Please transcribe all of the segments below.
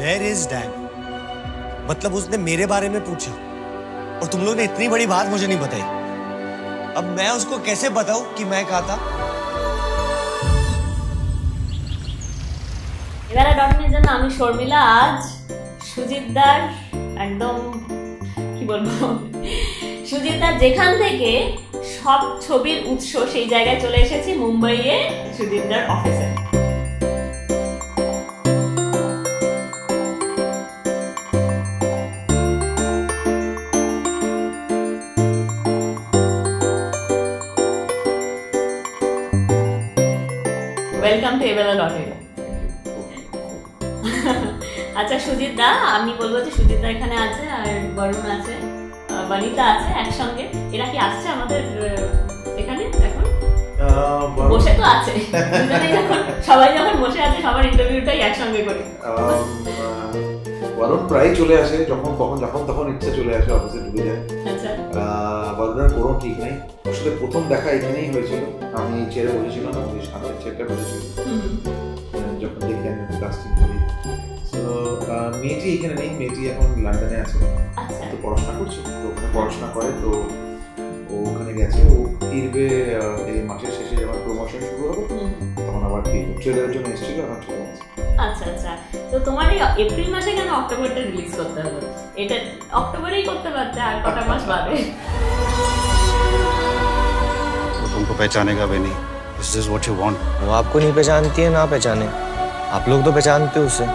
Where is Dan? मतलब उसने मेरे बारे में पूछा और तुम लोग ने इतनी बड़ी बात मुझे नहीं बताई। अब मैं उसको कैसे बताऊं कि मैं कहा था? এবারে ডটনের জন্য আমি শর্মিলা আজ সুজিতদার একদম কি বলবো সুজিতদার যেখান থেকে সব ছবির উৎস সেই জায়গায় চলে এসেছি মুম্বাইয়ে সুজিতদার অফিসে। ওয়েলকাম টু এবেলা ডটে। আচ্ছা সুজিত দা, আমি বলবো যে সুজিত দা এখানে আছে আর বরুণ আছে, বনিতা আছে একসঙ্গে। এরা কি আসছে আমাদের এখানে এখন? বসে তো আছে সবাই যখন বসে আছে সবার ইন্টারভিউটাই একসঙ্গে করি। বরুণ প্রায় চলে আসে, যখন তখন ইচ্ছা চলে আসে, অফিসে ঢুকে যায়। আচ্ছা, বরুণের কোনো ঠিক নেই। ওর সাথে প্রথম দেখা এখানেই হয়েছিল, আমি চেয়ারে বসেছিলাম, আমি সামনের চেয়ারটা বসেছিল যখন দেখি আমি কাস্টিং করি। তো মেয়েটি এখানে নেই, মেয়েটি এখন লন্ডনে আছে, তো পড়াশোনা করছে, তো ওখানে পড়াশোনা করে, তো ও ওখানে গেছে। ও ফিরবে এই মাসের শেষে, যখন প্রমোশন শুরু হবে তখন আবার ফিরবে। ট্রেলারের জন্য এসেছিল, এখন চলে গেছে। আচ্ছা আচ্ছা, তো তোমার এই এপ্রিল মাসে কেন অক্টোবরটা রিলিজ করতে হলো? এটা অক্টোবরেই করতে পারতে, আর কটা মাস বাদে। वो तुमको पहचानेगा भी नहीं। Is this what you want? वो आपको नहीं पहचानती है, ना पहचाने, आप लोग तो पहचानते हो उसे।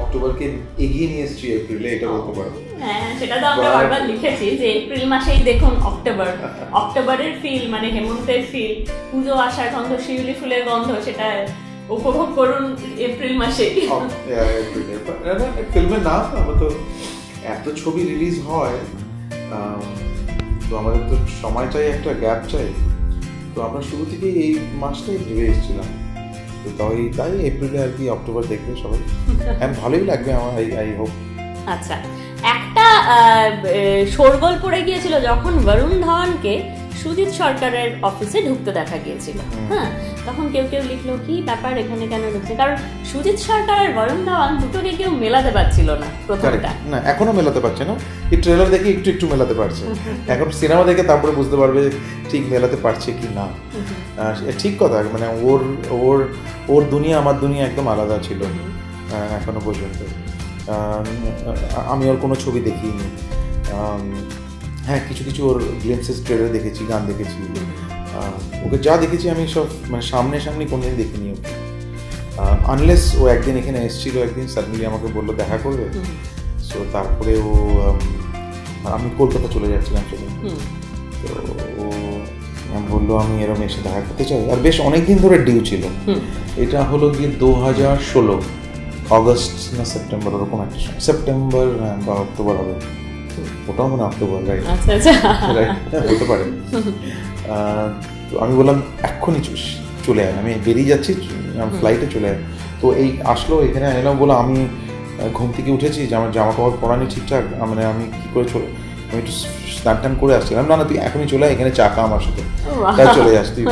অক্টোবরকে এগিয়ে নিয়ে এসেছি এপ্রিলে, এটা বলতে পারো। হ্যাঁ, সেটা তো আমরা বারবার লিখেছি যে এপ্রিল মাসেই দেখুন অক্টোবর, অক্টোবরের ফিল মানে হেমন্তের ফিল, পুজো আসার গন্ধ, শিউলি ফুলের গন্ধ, সেটা উপভোগ করুন এপ্রিল মাসে। ফিল্মের নাম আমরা তো এত ছবি রিলিজ হয়, তো আমাদের তো সময় চাই, একটা গ্যাপ চাই, তো আমরা শুরু থেকেই এই মাসটাই ভেবে এসেছিলাম। তো তাই এপ্রিলে আর কি অক্টোবর দেখবে সবাই, ভালোই লাগবে আমার, আই হোপ। আচ্ছা, একটা শোরগোল পড়ে গিয়েছিল যখন বরুণ ধাওয়ানকে সুজিত সরকারের অফিসে ঢুকতে দেখা গিয়েছিল। হ্যাঁ, তখন কেউ লিখলো কি ব্যাপার, এখানে কেন ঢুকছে? কারণ সুজিত সরকার আর বরুণ ধাওয়ান দুটোকে কেউ মেলাতে পারছিল না প্রথমটা। না, এখনো মেলাতে পারছে না। এই ট্রেলার দেখে একটু মেলাতে পারছে, এখন সিনেমা দেখে তারপরে বুঝতে পারবে ঠিক মেলাতে পারছে কি না। ঠিক কথা, মানে ওর দুনিয়া আমার দুনিয়া একদম আলাদা ছিল এখনো পর্যন্ত। আমি ওর কোনো ছবি দেখিনি। হ্যাঁ, কিছু ওর গ্লিমসেস ট্রেলার দেখেছি, গান দেখেছি, ওকে যা দেখেছি আমি সব মানে সামনে কোনোদিন দেখিনি ওকে। আনলেস ও একদিন এখানে এসেছিল, একদিন সাডেনলি আমাকে বললো দেখা করবে। সো তারপরে আমি কলকাতা চলে যাচ্ছিলাম সেদিন, তো ও বললো আমি এরকম এসে দেখা করতে চাই, আর বেশ অনেকদিন ধরে ডিউ ছিল। এটা হলো গিয়ে 2016 অগস্ট না সেপ্টেম্বর, ওরকম একটা সময়, সেপ্টেম্বর বা অক্টোবর হবে, ওটাও মানে অক্টোবর, রাইট? হতে পারে। তো আমি বললাম এক্ষুনি চলে আয়, আমি বেরিয়ে যাচ্ছি, ফ্লাইটে চলে আয়। তো এই আসলো, এখানে এলাম, বলে আমি ঘুম থেকে উঠেছি, আমার জামা কাপড় পরানি ঠিকঠাক, মানে আমি কী করে আমি একটু স্নান করে আসছিলাম। না তুই এখনই চলে আয়, এখানে চা খা আমার সাথে, তাই চলে যাস, তুই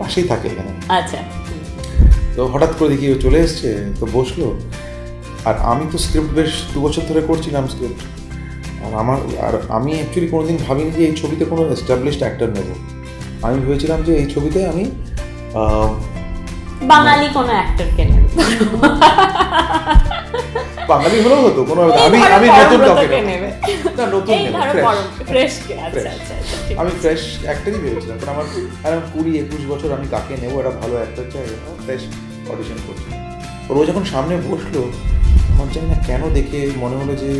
পাশেই থাকে এখানে। আচ্ছা, তো হঠাৎ করে দেখি ও চলে এসছে, তো বসলো। আর আমি তো স্ক্রিপ্ট বেশ 2 বছর ধরে করছিলাম স্ক্রিপ্ট, আর আমি অ্যাকচুয়ালি কোনোদিন ভাবিনি যে এই ছবিতে কোনো এস্টাবলিশড অ্যাক্টর নেব। আমি ভেবেছিলাম যে এই ছবিতে আমি বাঙালি কোনো অ্যাক্টরকে নেব, বাঙালি হলেও হতো, কোনো আমি নতুন কাউকে নেব না, নতুন আমি ফ্রেশ অ্যাক্টরই ভেবেছিলাম, কারণ আমার 20-21 বছর, আমি কাকে নেবো, একটা ভালো অ্যাক্টর চাই, ফ্রেশ অডিশন করছি। ও যখন সামনে বসলো, আমার জানি না কেন দেখে মনে হলো যে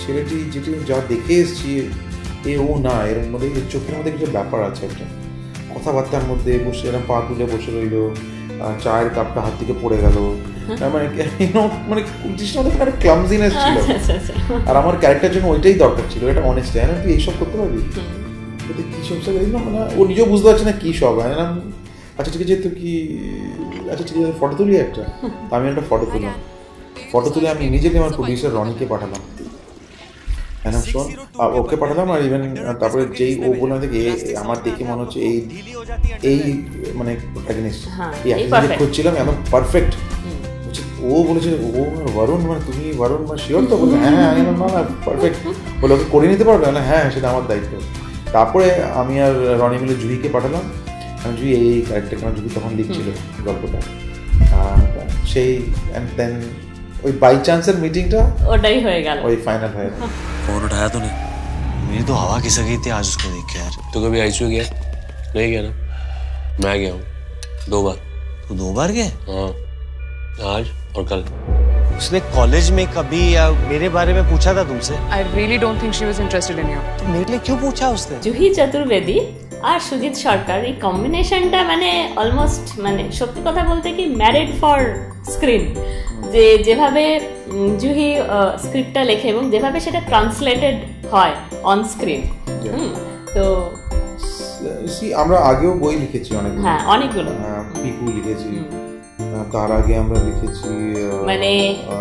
ছেলেটি যেটি যা দেখে এসেছি ও না, এর মধ্যে চোখের মধ্যে কিছু ব্যাপার আছে, একটা কথাবার্তার মধ্যে বসে এরকম পা তুলে বসে রইলো, চায়ের কাপটা হাত থেকে পড়ে গেল, মানে ক্লামজিনেস ছিল। আর আমার ক্যারেক্টার জন্য ওইটাই দরকার ছিল, এটা অনেস্ট। হ্যাঁ, তুই এইসব করতে পারবি, কি সব মানে ও নিজেও বুঝতে পারছে না কি সব। আচ্ছা ঠিক আছে, তুই কি, আচ্ছা ঠিক আছে ফটো তুলি একটা। আমি একটা ফটো তুলে আমি ইমিডিয়েটলি আমার প্রডিউসার রনিকে পাঠালাম। শোন, ওকে পাঠালাম। আর ইভেন তারপরে যেই ও বললাম দেখি আমার দেখে মনে হচ্ছে এই মানে প্রোটাগনিস্ট, এই অ্যাক্টরকে খুঁজছিলাম, একদম পারফেক্ট। ও বলেছে ও বরুণ, মানে তুমি বরুণ মানে শিওর তো? বলছে হ্যাঁ হ্যাঁ। না পারফেক্ট। বলে ওকে করে নিতে পারবে না? হ্যাঁ সেটা আমার দায়িত্ব। তারপরে আমি আর রনি মিলে জুহিকে পাঠালাম। জুহি এই ক্যারেক্টার, কারণ জুহি তখন লিখছিল গল্পটা। সেই অ্যান্ড দেন ওই বাই চান্সের মিটিংটা ওটাই হয়ে গেল, ওই ফাইনাল হয়ে গেল। फोन उठाया तूने? मेरी तो हवा खिसक गई थी आज उसको देख के यार। तो कभी आईसीयू गया? नहीं गया ना? मैं गया हूँ 2 बार। तू 2 बार गया? हाँ, आज और कल। उसने कॉलेज में कभी या मेरे बारे में पूछा था तुमसे? I really don't think she was interested in you. तो मेरे लिए क्यों पूछा उसने? জুহি চতুর্বেদী আর সুজিত সরকার, এই কম্বিনেশনটা মানে অলমোস্ট, মানে সত্যি কথা বলতে কি ম্যারিড ফর স্ক্রিন। যেভাবে জুহি স্ক্রিপ্টটা লেখে এবং যেভাবে সেটা ট্রান্সলেটেড হয় অন স্ক্রিন। তো আমরা আগেও বই লিখেছি অনেকগুলো। হ্যাঁ, অনেকগুলো। পিকু লিখেছি, তার আগে আমরা লিখেছি মানে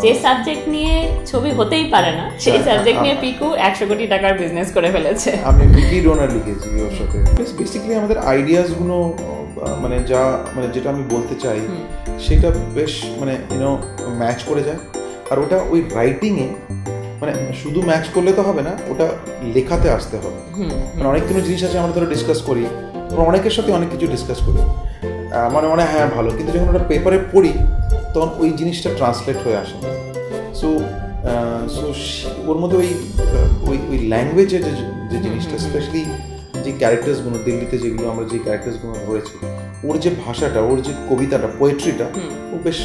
যে সাবজেক্ট নিয়ে ছবি হতেই পারে না, সেই সাবজেক্ট নিয়ে পিকু 100 কোটি টাকার বিজনেস করে ফেলেছে। আমি উইকি ডোনার লিখেছি ওর সাথে। বেসিক্যালি আমাদের আইডিয়াস গুলো মানে যেটা আমি বলতে চাই সেটা বেশ মানে ম্যাচ করে যায়। আর ওটা ওই রাইটিংয়ে মানে শুধু ম্যাচ করলে তো হবে না, ওটা লেখাতে আসতে হবে। মানে অনেক কোনো জিনিস আছে আমরা ধরো ডিসকাস করি, অনেকের সাথে অনেক কিছু ডিসকাস করি, মানে হ্যাঁ ভালো, কিন্তু যখন ওটা পেপারে পড়ি তখন ওই জিনিসটা ট্রান্সলেট হয়ে আসে। সো ওর মধ্যে ওই ল্যাঙ্গুয়েজের যে জিনিসটা, স্পেশালি যে ক্যারেক্টার্সগুলো দিল্লিতে যেগুলো আমরা যে ক্যারেক্টার্সগুলো ধরেছি, ওর যে ভাষাটা, ওর যে কবিতাটা, পোয়েট্রিটা, ও বেশ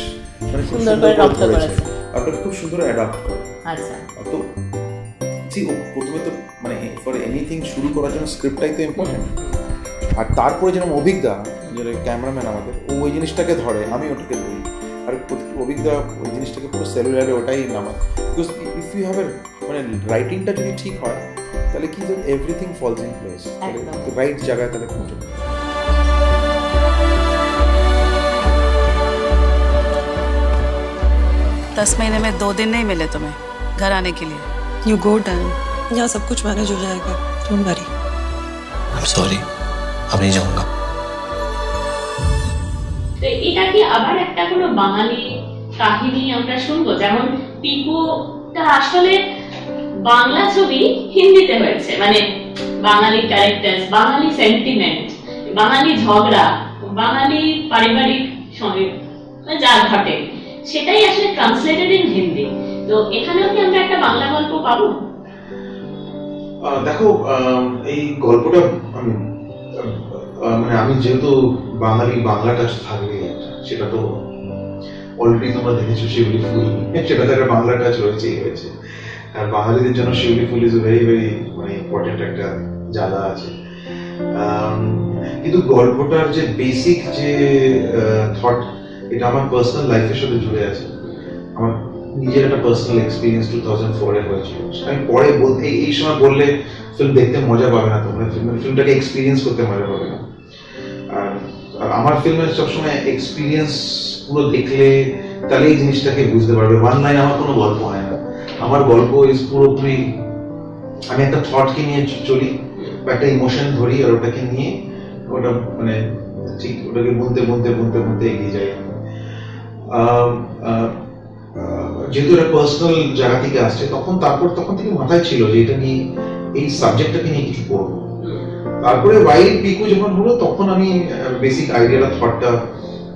মানে সুন্দর ধরেছে। আর ওটা খুব সুন্দর অ্যাডাপ্ট করে। আচ্ছা, তো প্রথমে তো মানে ফর এনিথিং শুরু করার জন্য স্ক্রিপ্টটাই তো ইম্পর্টেন্ট। আর তারপরে যেরকম অভিজ্ঞতা, যেটা ক্যামেরাম্যান আমাদের, ও ওই জিনিসটাকে ধরে, আমি ওটাকে ধরি। আর অভিজ্ঞতা ওই জিনিসটাকে পুরো সেলুলারে ওটাই নামায়। বিকজ ইফ ইউ হ্যাভ মানে রাইটিংটা যদি ঠিক হয় তাহলে কি everything falls in place, right জায়গায় তাহলে পৌঁছে। 10 महीने में 2 दिन नहीं मिले तुम्हें घर आने के लिए। You go Dan, यहाँ सब कुछ मैनेज हो जाएगा, don't worry. I'm sorry, अब नहीं जाऊंगा। তো এটা কি আবার একটা কোনো বাঙালি কাহিনী আমরা শুনবো? যেমন পিকুটা আসলে বাংলা ছবি হিন্দিতে হয়েছে, মানে বাঙালি ক্যারেক্টার, বাঙালি সেন্টিমেন্ট, বাঙালি ঝগড়া, বাঙালি পারিবারিক যা ঘটে সেটাই আসলে ট্রান্সলেটেড ইন হিন্দি। তো এখানেও কি আমরা একটা বাংলা গল্প পাবো? দেখো, এই গল্পটা মানে আমি যেহেতু বাংলা টাচ থাকবে, সেটা তো অলরেডি তোমরা দেখেছো শিউলি ফুল, সেটাতে একটা বাংলা টাচ রয়েছেই রয়েছে। আর বাঙালিদের জন্য শিউলি ফুল ইজ ভেরি ভেরি মানে ইম্পর্টেন্ট একটা জায়গা আছে। কিন্তু গল্পটার যে বেসিক যে থট, এটা আমার পার্সোনাল লাইফের সাথে জুড়ে আছে। আমার নিজের একটা পার্সোনাল এক্সপিরিয়েন্স 2004-এ হয়েছিল। আমি পরে বলতে, এই সময় বললে ফিল্ম দেখতে মজা পাবে না তোমরা, ফিল্মটাকে এক্সপিরিয়েন্স করতে মজা পাবে না। আর আমার ফিল্মের সবসময় এক্সপিরিয়েন্স পুরো দেখলে তাহলে এই জিনিসটাকে বুঝতে পারবে। ওয়ান লাইন আমার কোনো গল্প হয় না, আমার গল্প ইজ পুরোপুরি আমি একটা থটকে নিয়ে চলি বা একটা ইমোশন ধরি, আর ওটাকে নিয়ে ওটা মানে ঠিক ওটাকে বুনতে বুনতে বুনতে বুনতে এগিয়ে যাই। যেহেতু এটা পার্সোনাল জায়গা থেকে আসছে, তখন থেকে মাথায় ছিল যে এটা নিয়ে, এই সাবজেক্টটাকে নিয়ে কিছু করবো। তারপরে ওয়াইল্ড পিকু যখন হলো, তখন আমি বেসিক আইডিয়াটা, থটটা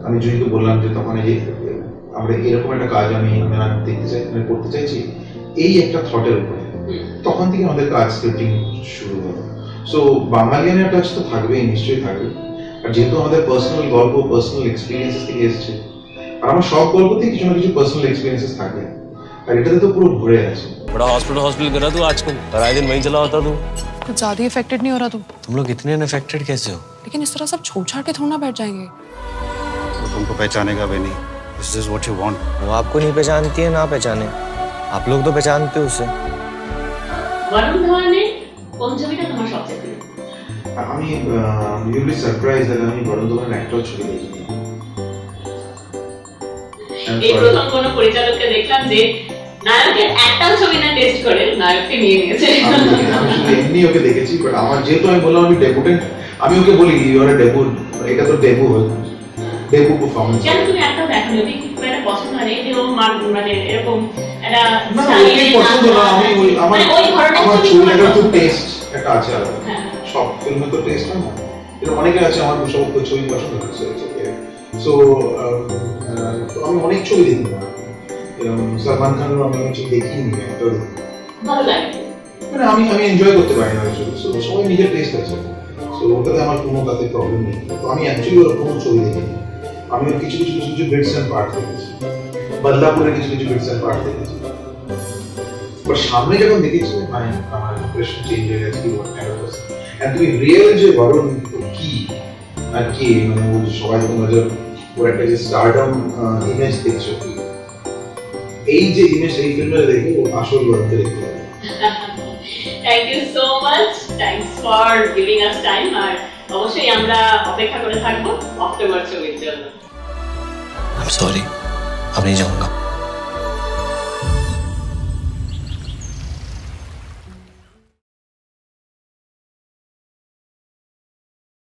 আমি জুহিকে বললাম যে তখন এই আমরা এরকম একটা কাজ আমি দেখতে চাই, করতে চাইছি এই একটা থটের উপরে। তখন থেকে আমাদের কাজ স্ক্রিপ্টিং শুরু হলো। সো বাঙালিয়ানের টাচ তো থাকবেই, নিশ্চয়ই থাকবে। আর যেহেতু আমাদের পার্সোনাল গল্প, পার্সোনাল এক্সপিরিয়েন্স থেকে এসছে, আর আমার সব গল্পতেই কিছু না কিছু পার্সোনাল এক্সপিরিয়েন্সেস থাকে, আর এটাতে তো পুরো ভরে আছে। बड़ा हॉस्पिटल करा तू आजकल, हर दिन वहीं चला होता तू। कुछ ज्यादा इफेक्टेड नहीं हो रहा तुम लोग इतने अनअफेक्टेड कैसे हो? लेकिन इस तरह सब छोड़ छाड़ के थोड़ा ना बैठ जाएंगे। वो तुमको पहचानेगा भी नहीं। This is what you want. वो आपको नहीं पहचानती है, ना पहचाने, आप लोग तो पहचानते हो उसे। বরুণ ধওয়ানের কোন ছবিটা তোমার সবচেয়ে প্রিয়? আমি রিয়েলি সারপ্রাইজ যে আমি বরুণ ধওয়ানের একটা ছবি দেখিনি। এই প্রথম কোন পরিচালককে দেখলাম যে নায়কের একটাও ছবি না টেস্ট করে নায়ককে নিয়ে নিয়েছে। আমি শুধু এমনি ওকে দেখেছি, বাট আমার যেহেতু আমি বললাম আমি ডেবুটেন্ট, আমি ওকে বলি ইউ আর ডেবু, এটা তো ডেবু হয়, ডেবু পারফরম্যান্স। কেন তুমি একটাও দেখোনি? ওকে খুব একটা পছন্দ হয় না যে ও মানে এরকম একটা না ওকে পছন্দ না, আমি ওই আমার ছবিটার তো টেস্ট একটা আছে আর সব ফিল্মে তো টেস্ট হয় না, এরকম অনেকে আছে আমার সব ছবি পছন্দ করে। সো আমি অনেক ছবি দেখি না, সালমান খানের আমি ছবি দেখিনি, একটা ভালো লাগে মানে আমি এনজয় করতে পারি না ছবি। সো সবাই নিজের টেস্ট আছে, সো ওটাতে আমার কোনো তাতে প্রবলেম নেই। তো আমি অ্যাকচুয়ালি ওর কোনো ছবি দেখিনি, আমি ওর কিছু বিটস অ্যান্ড পার্ট দেখেছি, বদলাপুরের কিছু বিটস অ্যান্ড পার্ট দেখেছি, বাট সামনে যখন দেখেছি আমার ইমপ্রেশন চেঞ্জ হয়ে গেছে। তুমি রিয়েল যে বরুণ কি আর কি, মানে ও সবাই তোমরা যে ওর একটা যে স্টারডম ইমেজ দেখছো, এই যে ইমেজ এই ফিল্মে দেখে ও আসল বরুণকে দেখতে পাবে। Thank you so much, thanks for giving us time. আর অবশ্যই আমরা অপেক্ষা করে থাকবো অক্টোবর ছবির জন্য। I'm sorry, अब नहीं जाऊंगा।